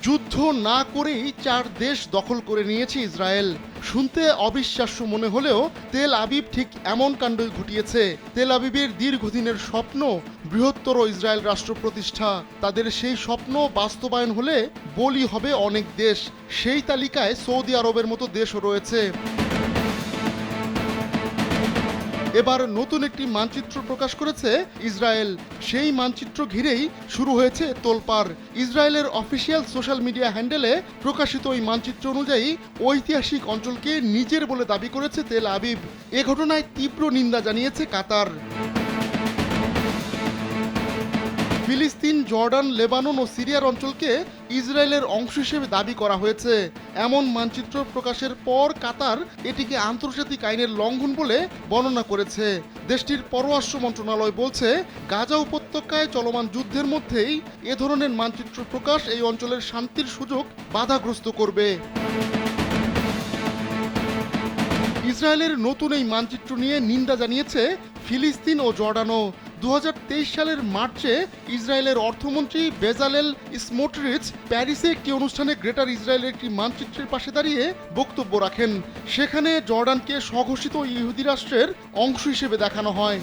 যুদ্ধ না করেই 4 দেশ দখল করে নিয়েছে ইসরায়েল। শুনতে অবিশ্বাস্য মনে হলেও তেল আবিব ঠিক এমন কাণ্ডই ঘটিয়েছে। তেল আবিবের দীর্ঘদিনের স্বপ্ন বৃহত্তর ইসরায়েল রাষ্ট্র প্রতিষ্ঠা। তাদের সেই স্বপ্ন বাস্তবায়ন হলে বলি হবে অনেক দেশ। সেই তালিকায় সৌদি আরবের মতো দেশও রয়েছে। এবার নতুন একটি মানচিত্র প্রকাশ করেছে ইসরায়েল। সেই মানচিত্র ঘিরেই শুরু হয়েছে তোলপাড়। ইসরায়েলের অফিসিয়াল সোশ্যাল মিডিয়া হ্যান্ডেলে প্রকাশিত ওই মানচিত্র অনুযায়ী ঐতিহাসিক অঞ্চলকে নিজের বলে দাবি করেছে তেল আবিব। এ ঘটনায় তীব্র নিন্দা জানিয়েছে কাতার। ফিলিস্তিন, জর্ডান, লেবানন ও সিরিয়ার অঞ্চলকে ইসরায়েলের অংশ হিসেবে দাবি করা হয়েছে। এমন মানচিত্র প্রকাশের পর কাতার এটিকে আন্তর্জাতিক আইনের লঙ্ঘন বলে বর্ণনা করেছে। দেশটির পররাষ্ট্র মন্ত্রণালয় বলছে, গাজা উপত্যকায় চলমান যুদ্ধের মধ্যেই এ ধরনের মানচিত্র প্রকাশ এই অঞ্চলের শান্তির সুযোগ বাধাগ্রস্ত করবে। ইসরায়েলের নতুন এই মানচিত্র নিয়ে নিন্দা জানিয়েছে ফিলিস্তিন ও জর্ডানও। 2023 সালের মার্চে ইসরায়েলের অর্থমন্ত্রী বেজালেল স্মোটরিচ প্যারিসে একটি অনুষ্ঠানে গ্রেটার ইসরায়েলের একটি মানচিত্রের পাশে দাঁড়িয়ে বক্তব্য রাখেন। সেখানে জর্ডানকে স্বঘোষিত ইহুদি রাষ্ট্রের অংশ হিসেবে দেখানো হয়।